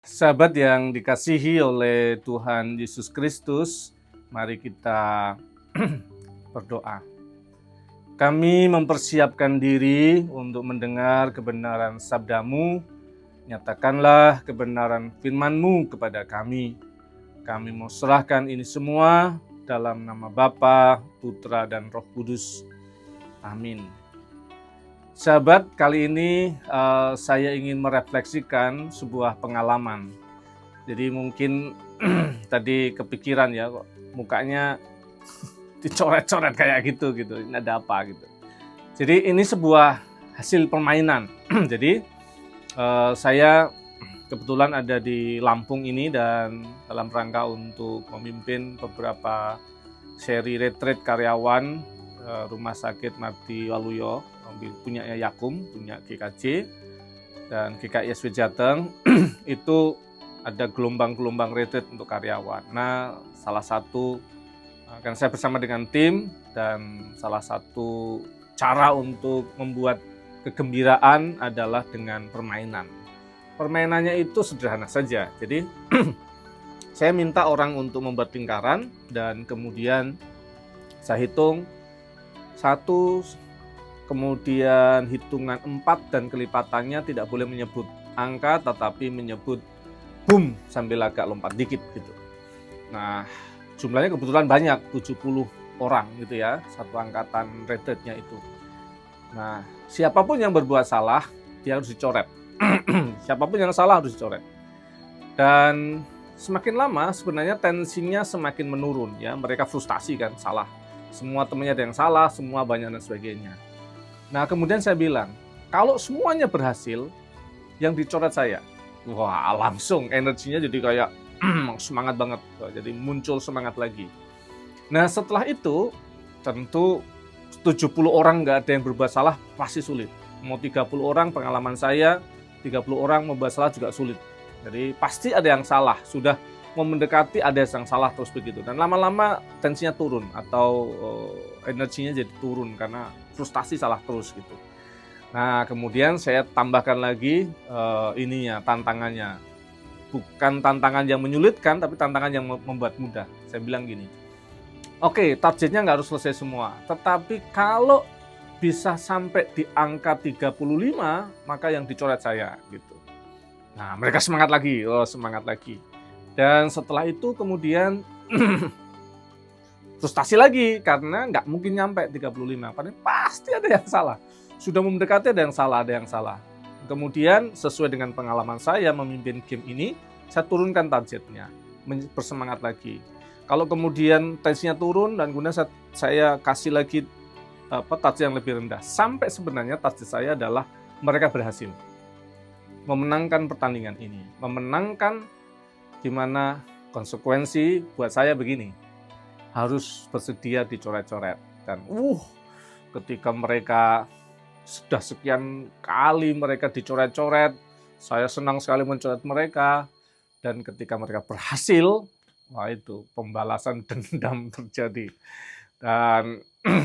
Sahabat yang dikasihi oleh Tuhan Yesus Kristus, mari kita berdoa. Kami mempersiapkan diri untuk mendengar kebenaran sabda-Mu. Nyatakanlah kebenaran firman-Mu kepada kami. Kami mau serahkan ini semua dalam nama Bapa, Putra, dan Roh Kudus. Amin. Sahabat, kali ini saya ingin merefleksikan sebuah pengalaman. Jadi mungkin tadi kepikiran ya, kok mukanya dicoret-coret kayak gitu. Ini ada apa gitu. Jadi ini sebuah hasil permainan. Jadi saya kebetulan ada di Lampung ini dan dalam rangka untuk memimpin beberapa seri retreat karyawan Rumah Sakit Marti Waluyo, punyanya Yakum, punya GKJ dan GKISW Jateng. Itu ada gelombang-gelombang retreat untuk karyawan. Nah, salah satu kan saya bersama dengan tim, dan salah satu cara untuk membuat kegembiraan adalah dengan permainan. Permainannya itu sederhana saja. Jadi saya minta orang untuk membuat lingkaran dan kemudian saya hitung 1, kemudian hitungan 4 dan kelipatannya tidak boleh menyebut angka tetapi menyebut boom sambil agak lompat dikit gitu. Nah, jumlahnya kebetulan banyak, 70 orang gitu ya, satu angkatan retreatnya itu. Nah, siapapun yang berbuat salah, dia harus dicoret. Siapapun yang salah harus dicoret. Dan semakin lama sebenarnya tensinya semakin menurun ya, mereka frustasi kan, salah. Semua temannya ada yang salah, semua banyak dan sebagainya. Nah, kemudian saya bilang, kalau semuanya berhasil, yang dicoret saya. Wah, langsung energinya jadi kayak semangat banget. Jadi muncul semangat lagi. Nah, setelah itu, tentu 70 orang nggak ada yang berbuat salah, pasti sulit. Mau 30 orang, pengalaman saya, 30 orang membuat salah juga sulit. Jadi pasti ada yang salah, sudah mau mendekati ada yang salah terus begitu. Dan lama-lama tensinya turun atau energinya jadi turun karena frustasi salah terus gitu. Nah, kemudian saya tambahkan lagi tantangannya. Bukan tantangan yang menyulitkan, tapi tantangan yang membuat mudah. Saya bilang gini, oke, targetnya nggak harus selesai semua. Tetapi kalau bisa sampai di angka 35, maka yang dicoret saya gitu. Nah, mereka semangat lagi, semangat lagi. Dan setelah itu kemudian frustasi lagi karena nggak mungkin nyampe 35, padahal pasti ada yang salah. Sudah mendekati ada yang salah. Kemudian sesuai dengan pengalaman saya memimpin game ini, saya turunkan targetnya, bersemangat lagi. Kalau kemudian tensinya turun dan kemudian saya kasih lagi target yang lebih rendah. Sampai sebenarnya target saya adalah mereka berhasil memenangkan pertandingan ini, memenangkan di mana konsekuensi buat saya begini, harus bersedia dicoret-coret. Dan ketika mereka sudah sekian kali mereka dicoret-coret, saya senang sekali mencoret mereka. Dan ketika mereka berhasil, wah itu pembalasan dendam terjadi. Dan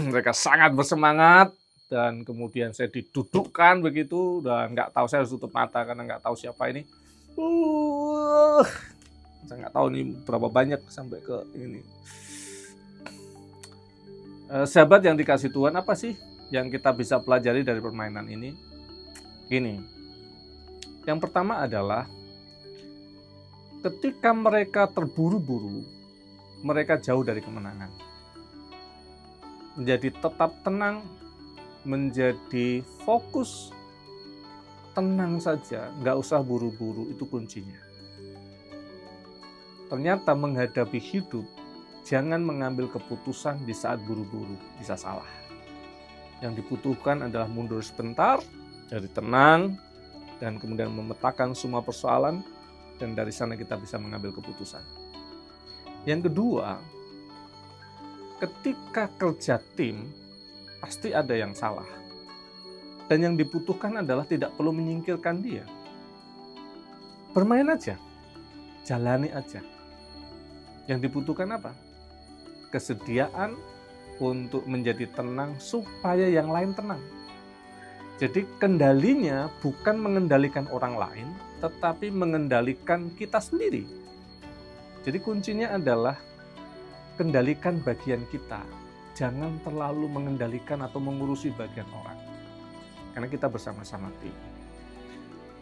mereka sangat bersemangat. Dan kemudian saya didudukkan begitu, dan nggak tahu, saya harus tutup mata karena nggak tahu siapa ini. Saya nggak tahu nih berapa banyak sampai ke ini. Sahabat yang dikasih Tuhan, apa sih yang kita bisa pelajari dari permainan ini? Gini, yang pertama adalah ketika mereka terburu-buru, mereka jauh dari kemenangan. Menjadi tetap tenang, menjadi fokus, tenang saja, nggak usah buru-buru, itu kuncinya. Ternyata menghadapi hidup, jangan mengambil keputusan di saat buru-buru, bisa salah. Yang dibutuhkan adalah mundur sebentar, jadi tenang, dan kemudian memetakan semua persoalan, dan dari sana kita bisa mengambil keputusan. Yang kedua, ketika kerja tim, pasti ada yang salah. Dan yang dibutuhkan adalah tidak perlu menyingkirkan dia. Bermain aja, jalani aja. Yang dibutuhkan apa? Kesediaan untuk menjadi tenang supaya yang lain tenang. Jadi kendalinya bukan mengendalikan orang lain, tetapi mengendalikan kita sendiri. Jadi kuncinya adalah kendalikan bagian kita. Jangan terlalu mengendalikan atau mengurusi bagian orang. Karena kita bersama-sama tim.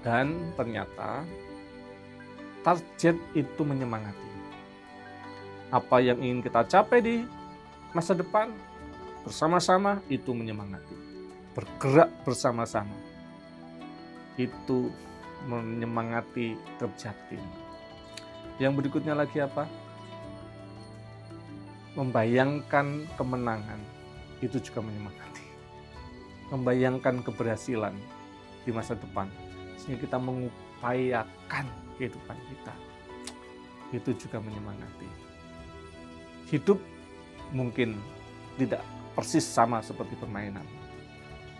Dan ternyata target itu menyemangati. Apa yang ingin kita capai di masa depan, bersama-sama itu menyemangati. Bergerak bersama-sama. Itu menyemangati kerja tim. Yang berikutnya lagi apa? Membayangkan kemenangan, itu juga menyemangati. Membayangkan keberhasilan di masa depan, sehingga kita mengupayakan kehidupan kita. Itu juga menyemangati. Hidup mungkin tidak persis sama seperti permainan.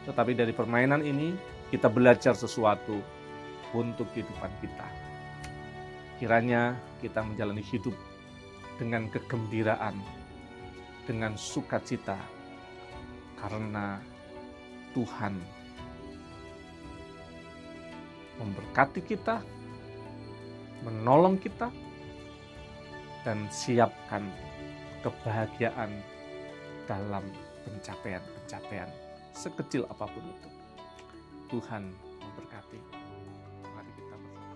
Tetapi dari permainan ini, kita belajar sesuatu untuk kehidupan kita. Kiranya kita menjalani hidup dengan kegembiraan, dengan sukacita, karena Tuhan memberkati kita, menolong kita, dan siapkan kebahagiaan dalam pencapaian-pencapaian sekecil apapun itu. Tuhan memberkati. Mari kita berdoa.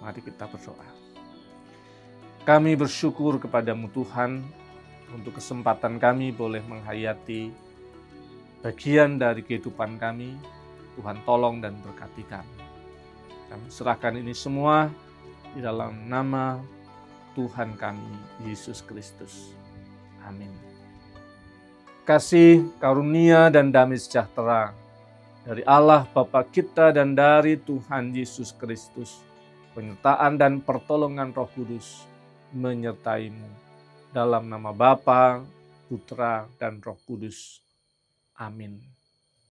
Mari kita berdoa. Kami bersyukur kepadamu Tuhan untuk kesempatan kami boleh menghayati bagian dari kehidupan kami. Tuhan tolong dan berkati kami. Kami serahkan ini semua di dalam nama Tuhan kami, Yesus Kristus. Amin. Kasih, karunia, dan damai sejahtera dari Allah Bapa kita dan dari Tuhan Yesus Kristus, penyertaan dan pertolongan Roh Kudus menyertaimu. Dalam nama Bapa, Putra, dan Roh Kudus. Amin.